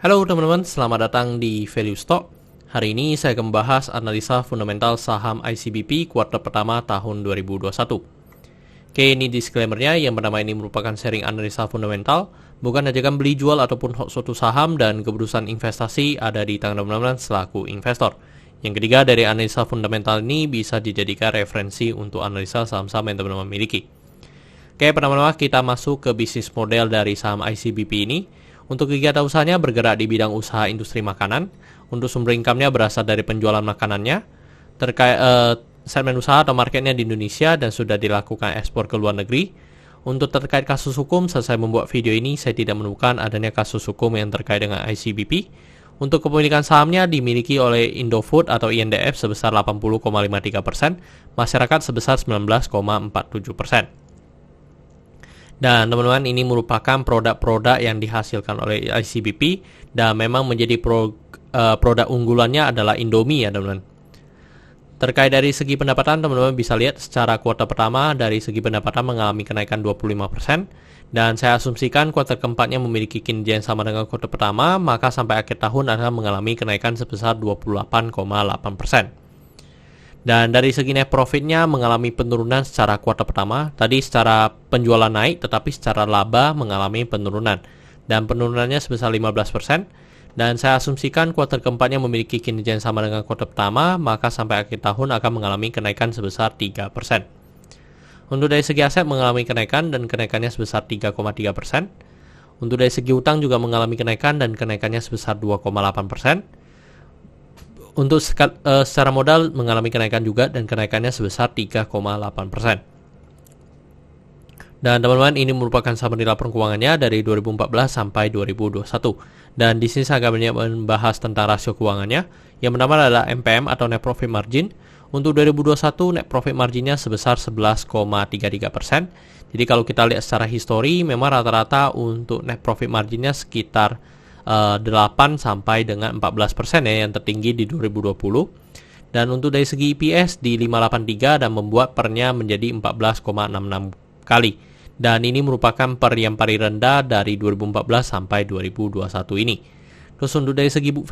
Halo teman-teman, selamat datang di Value Stock. Hari ini saya akan membahas analisa fundamental saham ICBP kuartal pertama tahun 2021. Oke, ini disclaimer-nya, yang pertama ini merupakan sharing analisa fundamental, bukan ajakan beli jual ataupun suatu saham, dan keputusan investasi ada di tangan teman-teman selaku investor. Yang ketiga, dari analisa fundamental ini bisa dijadikan referensi untuk analisa saham-saham yang teman-teman miliki. Oke, pertama-tama kita masuk ke bisnis model dari saham ICBP ini. Untuk kegiatan usahanya bergerak di bidang usaha industri makanan. Untuk sumber income-nya berasal dari penjualan makanannya. Terkait segmen usaha atau marketnya di Indonesia dan sudah dilakukan ekspor ke luar negeri. Untuk terkait kasus hukum, saat saya membuat video ini saya tidak menemukan adanya kasus hukum yang terkait dengan ICBP. Untuk kepemilikan sahamnya dimiliki oleh Indofood atau INDF sebesar 80,53%, masyarakat sebesar 19,47%. Dan teman-teman, ini merupakan produk-produk yang dihasilkan oleh ICBP dan memang menjadi produk unggulannya adalah Indomie ya teman-teman. Terkait dari segi pendapatan, teman-teman bisa lihat secara kuartal pertama dari segi pendapatan mengalami kenaikan 25%, dan saya asumsikan kuartal keempatnya memiliki kinerja yang sama dengan kuartal pertama, maka sampai akhir tahun akan mengalami kenaikan sebesar 28,8%. Dan dari segi net profitnya mengalami penurunan secara kuartal pertama. Tadi secara penjualan naik, tetapi secara laba mengalami penurunan. Dan penurunannya sebesar 15%. Dan saya asumsikan kuartal keempatnya memiliki kinerja yang sama dengan kuartal pertama, maka sampai akhir tahun akan mengalami kenaikan sebesar 3%. Untuk dari segi aset mengalami kenaikan dan kenaikannya sebesar 3,3%. Untuk dari segi utang juga mengalami kenaikan dan kenaikannya sebesar 2,8%. Untuk secara modal mengalami kenaikan juga dan kenaikannya sebesar 3,8%. Dan teman-teman, ini merupakan summary laporan keuangannya dari 2014 sampai 2021. Dan di sini saya akan membahas tentang rasio keuangannya. Yang pertama adalah NPM atau net profit margin. Untuk 2021 net profit marginnya sebesar 11,33%. Jadi kalau kita lihat secara histori, memang rata-rata untuk net profit marginnya sekitar 8 sampai dengan 14% ya, yang tertinggi di 2020. Dan untuk dari segi EPS di 583 dan membuat pernya menjadi 14,66 kali. Dan ini merupakan per yang paling rendah dari 2014 sampai 2021 ini. Terus untuk dari segi book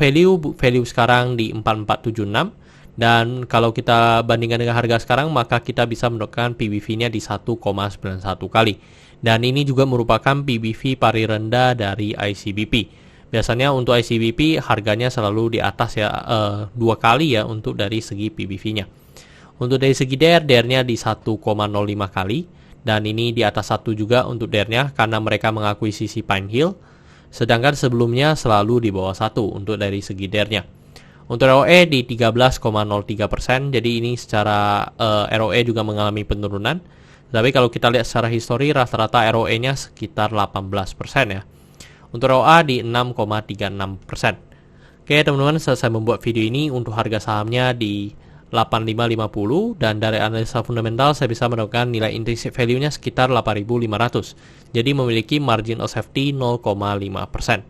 value sekarang di 4476, dan kalau kita bandingkan dengan harga sekarang maka kita bisa mendapatkan PBV-nya di 1,91 kali. Dan ini juga merupakan PBV paling rendah dari ICBP. Biasanya untuk ICBP harganya selalu di atas ya, 2 kali ya untuk dari segi PBV-nya. Untuk dari segi DER-nya di 1,05 kali, dan ini di atas 1 juga untuk DER-nya karena mereka mengakuisisi Pine Hill, sedangkan sebelumnya selalu di bawah 1 untuk dari segi DER-nya. Untuk ROE di 13,03%, jadi ini secara ROE juga mengalami penurunan. Tapi kalau kita lihat secara histori rata-rata ROE-nya sekitar 18% ya. Untuk ROA di 6,36%. Oke teman-teman, saya membuat video ini untuk harga sahamnya di 8550, dan dari analisa fundamental saya bisa mendapatkan nilai intrinsic value-nya sekitar 8500. Jadi memiliki margin of safety 0,5%.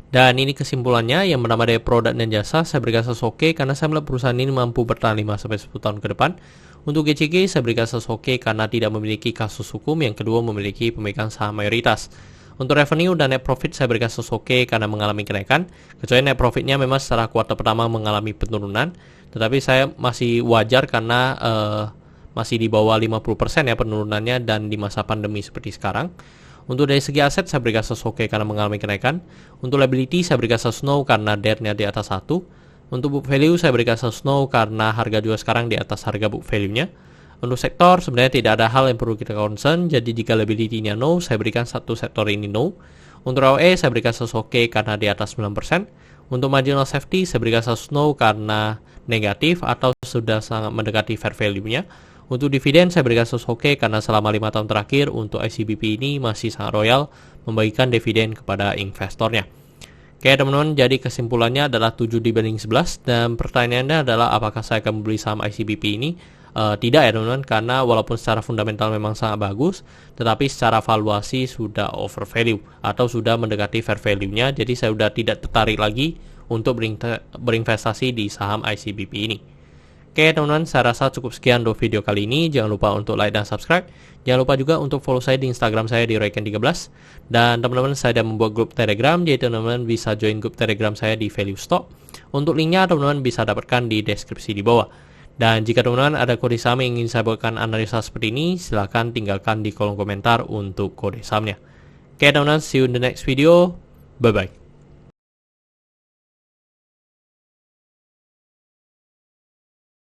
Dan ini kesimpulannya, yang pertama dari produk dan jasa saya berikan oke karena saya melihat perusahaan ini mampu bertahan 5-10 tahun ke depan. Untuk GCG saya berikan oke karena tidak memiliki kasus hukum. Yang kedua, memiliki pemegang saham mayoritas. Untuk revenue dan net profit saya berikan oke karena mengalami kenaikan, kecuali net profitnya memang secara kuartal pertama mengalami penurunan, tetapi saya masih wajar karena masih di bawah 50% ya penurunannya dan di masa pandemi seperti sekarang. Untuk dari segi aset saya berikan oke karena mengalami kenaikan. Untuk liability saya berikan no karena DER-nya di atas 1. Untuk book value saya berikan no karena harga juga sekarang di atas harga book value-nya. Untuk sektor sebenarnya tidak ada hal yang perlu kita concern, jadi jika liability-nya no, saya berikan satu sektor ini no. Untuk ROE saya berikan oke karena di atas 9%. Untuk marginal safety saya berikan no karena negatif atau sudah sangat mendekati fair value-nya. Untuk dividen saya berikan oke karena selama 5 tahun terakhir untuk ICBP ini masih sangat royal membagikan dividen kepada investornya. Oke teman-teman, jadi kesimpulannya adalah 7 dibanding 11, dan pertanyaannya adalah apakah saya akan membeli saham ICBP ini? Tidak ya teman-teman, karena walaupun secara fundamental memang sangat bagus, tetapi secara valuasi sudah over value atau sudah mendekati fair value-nya. Jadi saya sudah tidak tertarik lagi untuk berinvestasi di saham ICBP ini. Oke teman-teman, saya rasa cukup sekian untuk video kali ini. Jangan lupa untuk like dan subscribe. Jangan lupa juga untuk follow saya di Instagram saya di Rayken13. Dan teman-teman, saya sudah membuat grup Telegram, jadi teman-teman bisa join grup Telegram saya di Value Stock. Untuk linknya teman-teman bisa dapatkan di deskripsi di bawah. Dan jika teman-teman ada kode saham yang ingin saya buatkan analisa seperti ini, silahkan tinggalkan di kolom komentar untuk kode sahamnya. Oke teman-teman, see you in the next video. Bye-bye.